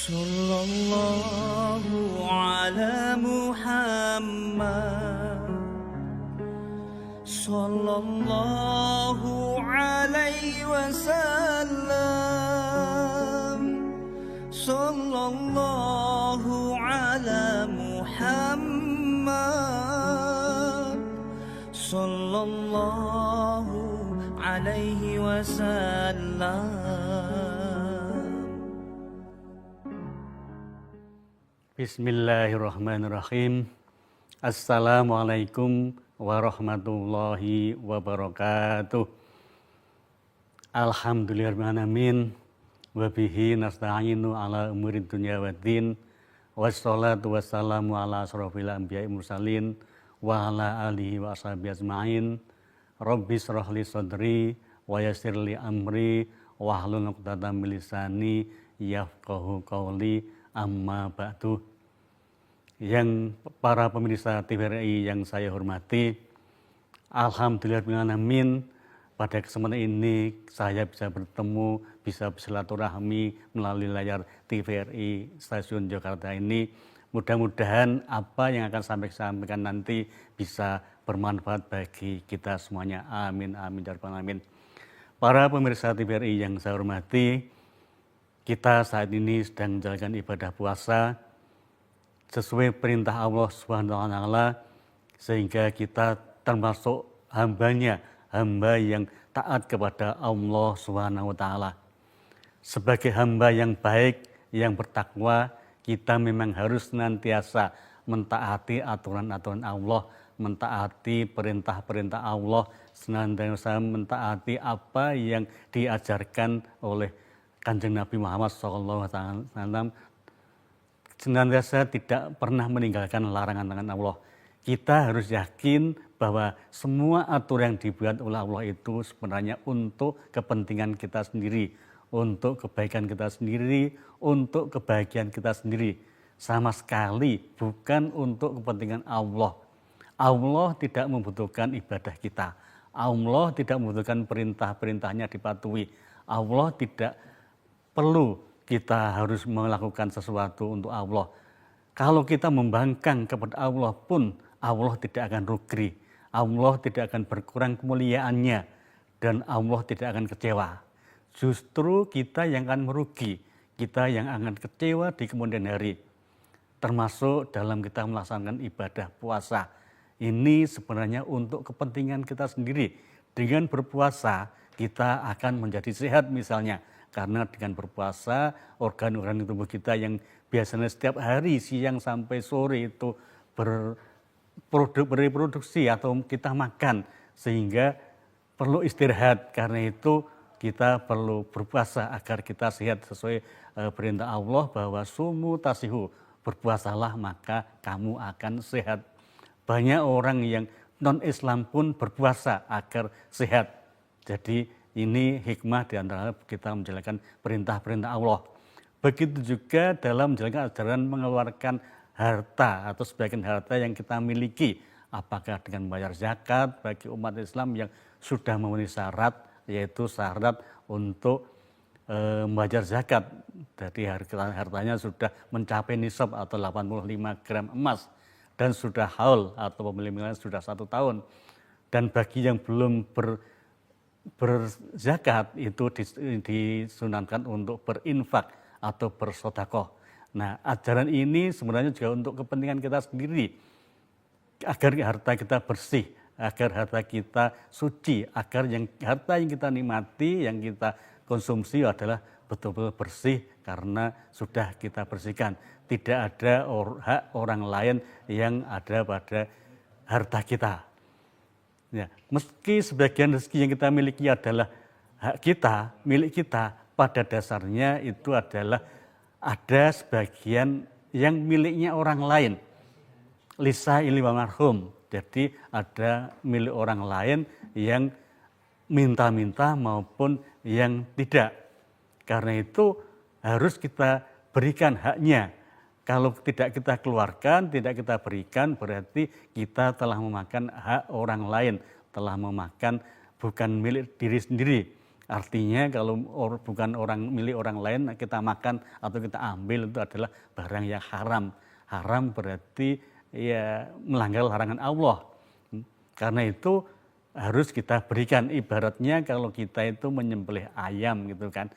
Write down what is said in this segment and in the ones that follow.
Sallallahu ala Muhammad, sallallahu alaihi wasallam, sallallahu ala Muhammad, sallallahu alaihi wasallam. Bismillahirrahmanirrahim. Assalamualaikum warahmatullahi wabarakatuh. Alhamdulillahirrahmanirrahim. Wabihi nasta'inu ala umurid dunya waddin. Wassalatu wassalamu ala asrofil anbiya'i mursalin. Wa ala alihi wa ashabihi ajma'in. Rabbi syrahli sadri wa yassirli amri wahlul 'uqdatam min lisani yafqahu qawli. Amma ba'du. Yang para pemirsa TVRI yang saya hormati, alhamdulillahirrahmanirrahim, pada kesempatan ini saya bisa bertemu, bisa bersilaturahmi melalui layar TVRI Stasiun Jakarta ini. Mudah-mudahan apa yang akan saya sampaikan nanti bisa bermanfaat bagi kita semuanya. Amin, amin, ya rabbal alamin. Para pemirsa TVRI yang saya hormati, kita saat ini sedang menjalankan ibadah puasa sesuai perintah Allah SWT, sehingga kita termasuk hambanya, hamba yang taat kepada Allah SWT. Sebagai hamba yang baik, yang bertakwa, kita memang harus senantiasa mentaati aturan-aturan Allah, mentaati perintah-perintah Allah, senantiasa mentaati apa yang diajarkan oleh Kanjeng Nabi Muhammad SAW, senantiasa tidak pernah meninggalkan larangan-larangan Allah. Kita harus yakin bahwa semua aturan yang dibuat oleh Allah itu sebenarnya untuk kepentingan kita sendiri, untuk kebaikan kita sendiri, untuk kebahagiaan kita sendiri. Sama sekali bukan untuk kepentingan Allah. Allah tidak membutuhkan ibadah kita. Allah tidak membutuhkan perintah-perintahnya dipatuhi. Allah tidak perlu kita harus melakukan sesuatu untuk Allah. Kalau kita membangkang kepada Allah pun, Allah tidak akan rugi. Allah tidak akan berkurang kemuliaannya. Dan Allah tidak akan kecewa. Justru kita yang akan merugi. Kita yang akan kecewa di kemudian hari. Termasuk dalam kita melaksanakan ibadah puasa. Ini sebenarnya untuk kepentingan kita sendiri. Dengan berpuasa, kita akan menjadi sehat misalnya. Karena dengan berpuasa, organ-organ tubuh kita yang biasanya setiap hari siang sampai sore itu bereproduksi atau kita makan, sehingga perlu istirahat. Karena itu kita perlu berpuasa agar kita sehat sesuai perintah Allah bahwa sumu tasihu, berpuasalah maka kamu akan sehat. Banyak orang yang non-Islam pun berpuasa agar sehat. Jadi ini hikmah di antara kita menjalankan perintah-perintah Allah. Begitu juga dalam menjalankan ajaran mengeluarkan harta atau sebagian harta yang kita miliki. Apakah dengan membayar zakat bagi umat Islam yang sudah memenuhi syarat, yaitu syarat untuk membayar zakat. Jadi hartanya sudah mencapai nisab atau 85 gram emas. Dan sudah haul atau pemilikan sudah 1 tahun. Dan bagi yang belum berzakat itu disunahkan untuk berinfak atau bersedekah. Nah, ajaran ini sebenarnya juga untuk kepentingan kita sendiri, agar harta kita bersih, agar harta kita suci, agar harta yang kita nikmati, yang kita konsumsi adalah betul-betul bersih karena sudah kita bersihkan. Tidak ada hak orang lain yang ada pada harta kita. Ya, meski sebagian rezeki yang kita miliki adalah hak kita, milik kita, pada dasarnya itu adalah ada sebagian yang miliknya orang lain. Lisa'ili wa marhum. Jadi ada milik orang lain yang minta-minta maupun yang tidak. Karena itu harus kita berikan haknya. Kalau tidak kita keluarkan, tidak kita berikan, berarti kita telah memakan hak orang lain, telah memakan bukan milik diri sendiri. Artinya kalau bukan milik orang lain kita makan atau kita ambil itu adalah barang yang haram. Haram berarti ya melanggar larangan Allah. Karena itu harus kita berikan, ibaratnya kalau kita itu menyembelih ayam gitu kan.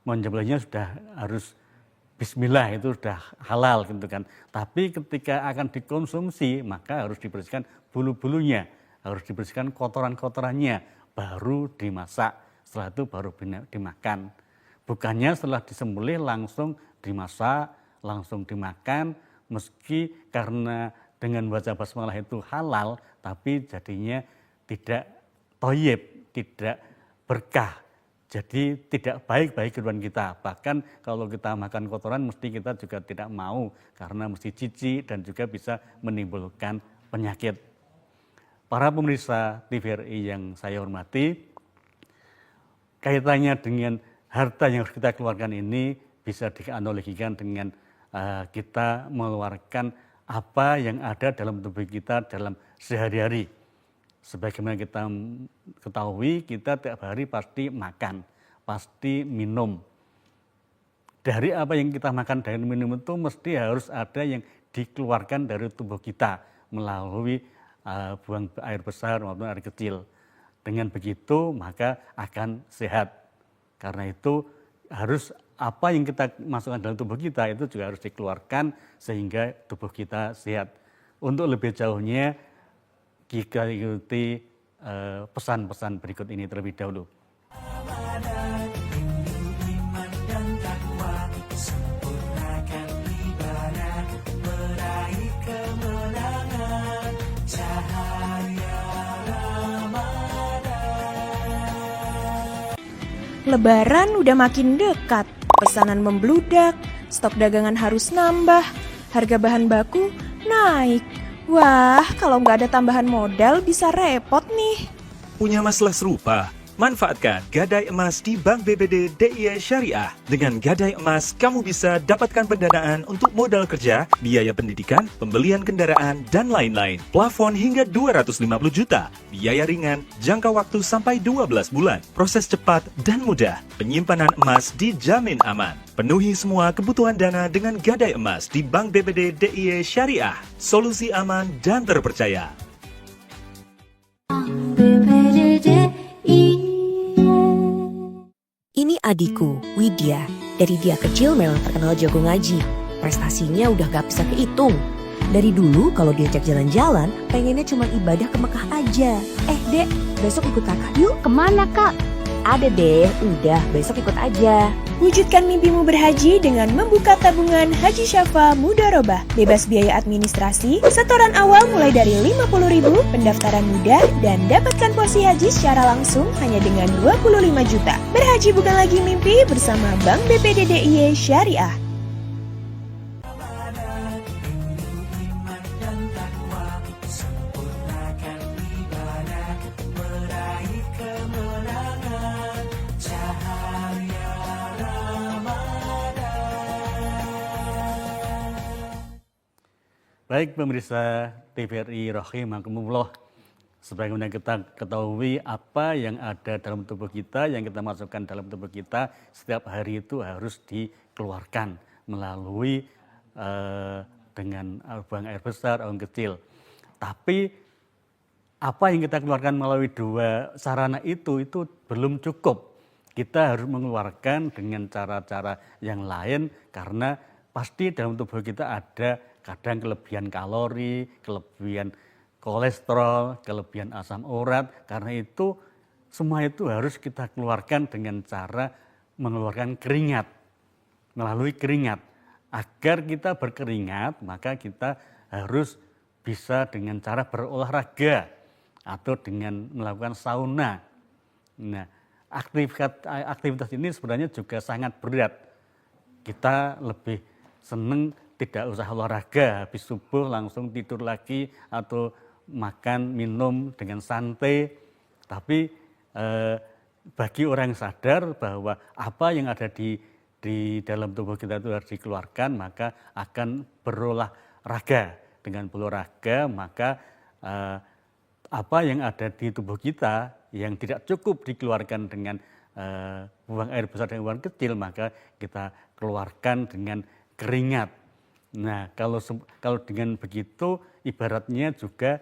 Menyembelihnya sudah harus bismillah, itu sudah halal gitu kan. Tapi ketika akan dikonsumsi maka harus dibersihkan bulu-bulunya, harus dibersihkan kotoran-kotorannya, baru dimasak. Setelah itu baru dimakan. Bukannya setelah disembelih langsung dimasak, langsung dimakan, meski karena dengan baca basmalah itu halal, tapi jadinya tidak thayyib, tidak berkah. Jadi tidak baik bagi kehidupan kita. Bahkan kalau kita makan kotoran mesti kita juga tidak mau karena mesti jijik dan juga bisa menimbulkan penyakit. Para pemirsa TVRI yang saya hormati, kaitannya dengan harta yang harus kita keluarkan ini bisa dianalogikan dengan kita mengeluarkan apa yang ada dalam tubuh kita dalam sehari-hari. Sebagaimana kita ketahui, kita tiap hari pasti makan, pasti minum. Dari apa yang kita makan dan minum itu mesti harus ada yang dikeluarkan dari tubuh kita melalui buang air besar maupun air kecil. Dengan begitu maka akan sehat. Karena itu harus apa yang kita masukkan dalam tubuh kita itu juga harus dikeluarkan sehingga tubuh kita sehat. Untuk lebih jauhnya kita ikuti pesan-pesan berikut ini terlebih dahulu. Lebaran udah makin dekat, pesanan membludak, stok dagangan harus nambah, harga bahan baku naik. Wah, kalau nggak ada tambahan modal bisa repot nih. Punya masalah serupa? Manfaatkan Gadai Emas di Bank BBD DIY Syariah. Dengan Gadai Emas, kamu bisa dapatkan pendanaan untuk modal kerja, biaya pendidikan, pembelian kendaraan, dan lain-lain. Plafon hingga 250 juta, biaya ringan, jangka waktu sampai 12 bulan. Proses cepat dan mudah. Penyimpanan emas dijamin aman. Penuhi semua kebutuhan dana dengan Gadai Emas di Bank BBD DIY Syariah. Solusi aman dan terpercaya. Ini adikku, Widya. Dari dia kecil memang terkenal jago ngaji. Prestasinya udah gak bisa kehitung. Dari dulu kalau diajak jalan-jalan, pengennya cuma ibadah ke Mekah aja. Dek, besok ikut kakak yuk. Kemana kak? Ada deh, udah besok ikut aja. Wujudkan mimpimu berhaji dengan membuka tabungan Haji Syafa Mudharabah. Bebas biaya administrasi, setoran awal mulai dari 50.000, pendaftaran mudah, dan dapatkan porsi haji secara langsung hanya dengan 25 juta. Berhaji bukan lagi mimpi bersama Bank BPD DIY Syariah. Baik pemirsa TVRI rahimakumullah, sebagaimana kita ketahui apa yang ada dalam tubuh kita, yang kita masukkan dalam tubuh kita setiap hari itu harus dikeluarkan melalui dengan buang air besar, buang kecil. Tapi apa yang kita keluarkan melalui dua sarana itu belum cukup. Kita harus mengeluarkan dengan cara-cara yang lain karena pasti dalam tubuh kita ada kadang kelebihan kalori, kelebihan kolesterol, kelebihan asam urat. Karena itu semua itu harus kita keluarkan dengan cara mengeluarkan keringat, melalui keringat. Agar kita berkeringat, maka kita harus bisa dengan cara berolahraga atau dengan melakukan sauna. Nah, aktivitas ini sebenarnya juga sangat berat. Kita lebih senang tidak usah olahraga, habis subuh langsung tidur lagi atau makan, minum dengan santai. Tapi bagi orang yang sadar bahwa apa yang ada di dalam tubuh kita itu harus dikeluarkan, maka akan berolahraga. Dengan berolahraga, maka apa yang ada di tubuh kita yang tidak cukup dikeluarkan dengan buang air besar dan buang kecil, maka kita keluarkan dengan keringat. Nah, kalau dengan begitu ibaratnya juga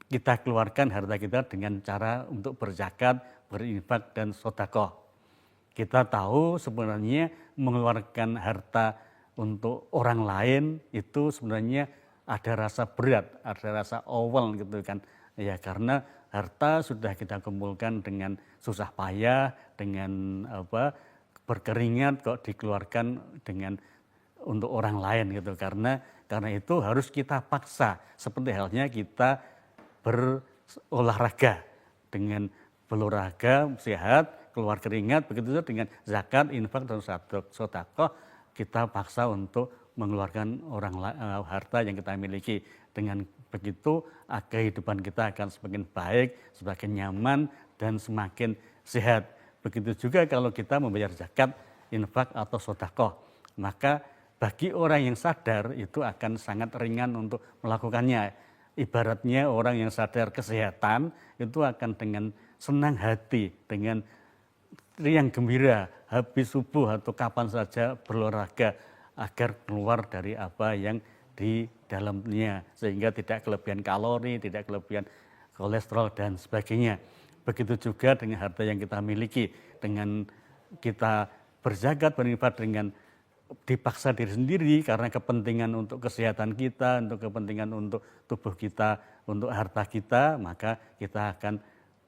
kita keluarkan harta kita dengan cara untuk berzakat, berinfak dan sedekah. Kita tahu sebenarnya mengeluarkan harta untuk orang lain itu sebenarnya ada rasa berat, ada rasa awal gitu kan. Ya karena harta sudah kita kumpulkan dengan susah payah, dengan berkeringat kok dikeluarkan dengan untuk orang lain gitu. Karena itu harus kita paksa, seperti halnya kita berolahraga. Dengan berolahraga sehat, keluar keringat, begitu juga dengan zakat, infak dan sedekah kita paksa untuk mengeluarkan harta yang kita miliki. Dengan begitu kehidupan kita akan semakin baik, semakin nyaman dan semakin sehat. Begitu juga kalau kita membayar zakat, infak atau sedekah, maka bagi orang yang sadar itu akan sangat ringan untuk melakukannya. Ibaratnya orang yang sadar kesehatan itu akan dengan senang hati, dengan riang gembira habis subuh atau kapan saja berolahraga agar keluar dari apa yang di dalamnya, sehingga tidak kelebihan kalori, tidak kelebihan kolesterol dan sebagainya. Begitu juga dengan harta yang kita miliki, dengan kita berzakat, berinfak dengan dipaksa diri sendiri karena kepentingan untuk kesehatan kita, untuk kepentingan untuk tubuh kita, untuk harta kita, maka kita akan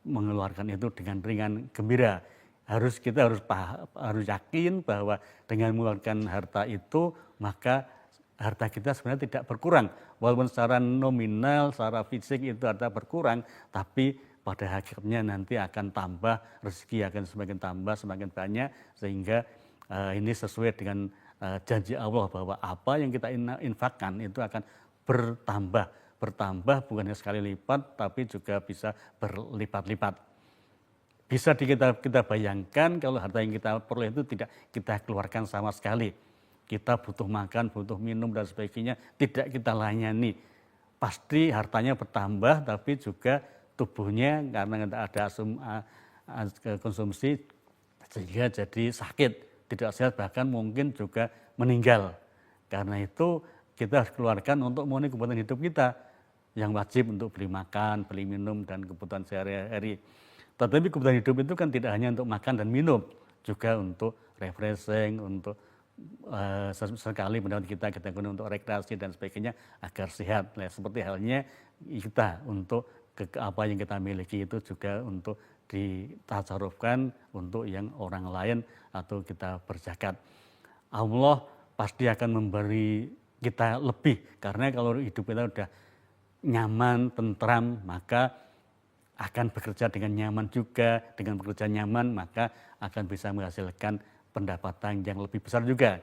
mengeluarkan itu dengan ringan gembira. Kita harus yakin bahwa dengan mengeluarkan harta itu, maka harta kita sebenarnya tidak berkurang. Walaupun secara nominal, secara fisik itu harta berkurang, tapi pada hakikatnya nanti akan tambah, rezeki akan semakin tambah, semakin banyak, sehingga ini sesuai dengan janji Allah bahwa apa yang kita infakkan itu akan bertambah bukan hanya sekali lipat, tapi juga bisa berlipat-lipat. Bisa kita bayangkan kalau harta yang kita peroleh itu tidak kita keluarkan sama sekali. Kita butuh makan, butuh minum dan sebagainya, tidak kita layani. Pasti hartanya bertambah, tapi juga tubuhnya karena ada konsumsi sehingga jadi sakit, tidak sehat, bahkan mungkin juga meninggal. Karena itu kita harus keluarkan untuk memenuhi kebutuhan hidup kita yang wajib untuk beli makan, beli minum dan kebutuhan sehari-hari. Tetapi kebutuhan hidup itu kan tidak hanya untuk makan dan minum, juga untuk refreshing, untuk sekali mendapat kita gunakan untuk rekreasi dan sebagainya agar sehat. Nah, seperti halnya kita untuk apa yang kita miliki itu juga untuk ditasarufkan untuk yang orang lain atau kita berzakat. Allah pasti akan memberi kita lebih, karena kalau hidup kita sudah nyaman, tentram, maka akan bekerja dengan nyaman juga. Dengan bekerja nyaman maka akan bisa menghasilkan pendapatan yang lebih besar juga.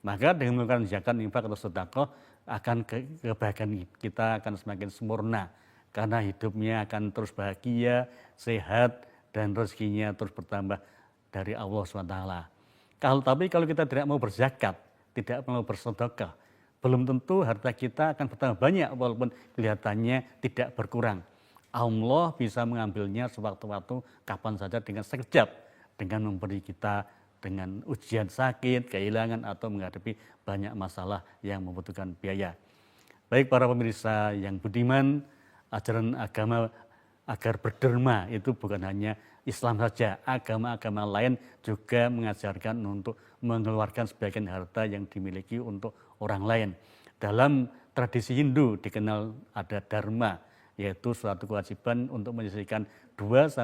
Maka dengan melakukan zakat, infak atau sedekah akan kebahagiaan kita akan semakin sempurna, karena hidupnya akan terus bahagia, sehat dan rezekinya terus bertambah dari Allah SWT. Tapi kalau kita tidak mau berzakat, tidak mau bersedekah, belum tentu harta kita akan bertambah banyak walaupun kelihatannya tidak berkurang. Allah bisa mengambilnya sewaktu-waktu kapan saja dengan sekejap, dengan memberi kita dengan ujian sakit, kehilangan atau menghadapi banyak masalah yang membutuhkan biaya. Baik para pemirsa yang budiman, ajaran agama agar berderma itu bukan hanya Islam saja, agama-agama lain juga mengajarkan untuk mengeluarkan sebagian harta yang dimiliki untuk orang lain. Dalam tradisi Hindu dikenal ada dharma, yaitu suatu kewajiban untuk menyisihkan 2,5%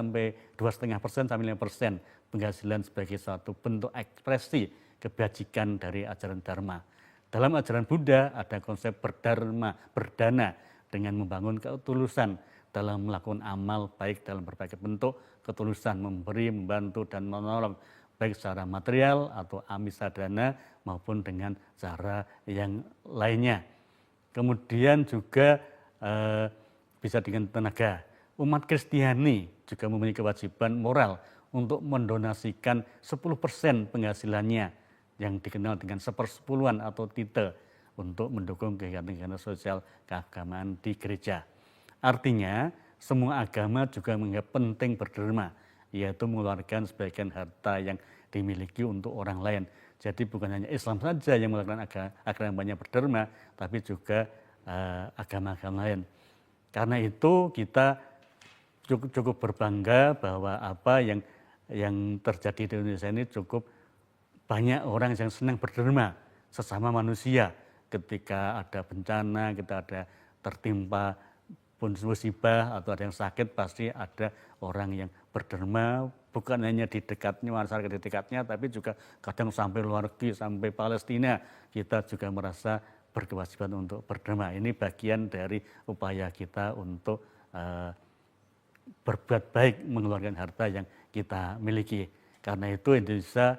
sampai 5% penghasilan sebagai suatu bentuk ekspresi kebajikan dari ajaran dharma. Dalam ajaran Buddha ada konsep berdana dengan membangun ketulusan dalam melakukan amal baik dalam berbagai bentuk, ketulusan memberi, membantu dan menolong baik secara material atau amisadana maupun dengan cara yang lainnya. Kemudian juga bisa dengan tenaga. Umat Kristiani juga memiliki kewajiban moral untuk mendonasikan 10% penghasilannya yang dikenal dengan 1/10 atau tithe untuk mendukung kegiatan-kegiatan sosial keagamaan di gereja. Artinya semua agama juga menganggap penting berderma yaitu mengeluarkan sebagian harta yang dimiliki untuk orang lain. Jadi bukan hanya Islam saja yang melakukan agamanya berderma, tapi juga agama-agama lain. Karena itu kita cukup berbangga bahwa apa yang terjadi di Indonesia ini cukup banyak orang yang senang berderma sesama manusia. Ketika ada bencana, kita ada tertimpa musibah atau ada yang sakit, pasti ada orang yang berderma, bukan hanya di dekatnya, masyarakat di dekatnya, tapi juga kadang sampai luar negeri, sampai Palestina, kita juga merasa berkewajiban untuk berderma. Ini bagian dari upaya kita untuk berbuat baik, mengeluarkan harta yang kita miliki. Karena itu Indonesia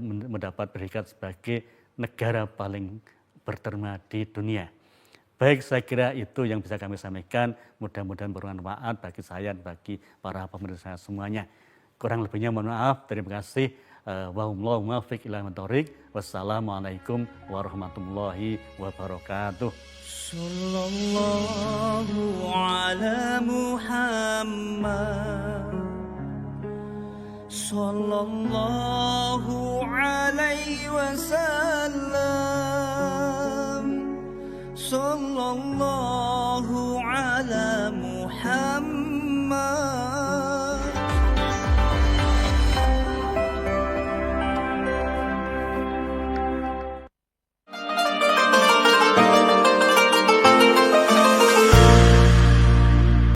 mendapat predikat sebagai negara paling berderma di dunia. Baik, saya kira itu yang bisa kami sampaikan. Mudah-mudahan bermanfaat bagi saya dan bagi para pemirsa semuanya. Kurang lebihnya mohon maaf. Terima kasih. Wallahul muwaffiq ila aqwamit thoriq. Wassalamualaikum warahmatullahi wabarakatuh. Sallallahu ala Muhammad, sallallahu alaihi wasallam, sallallahu ala Muhammad.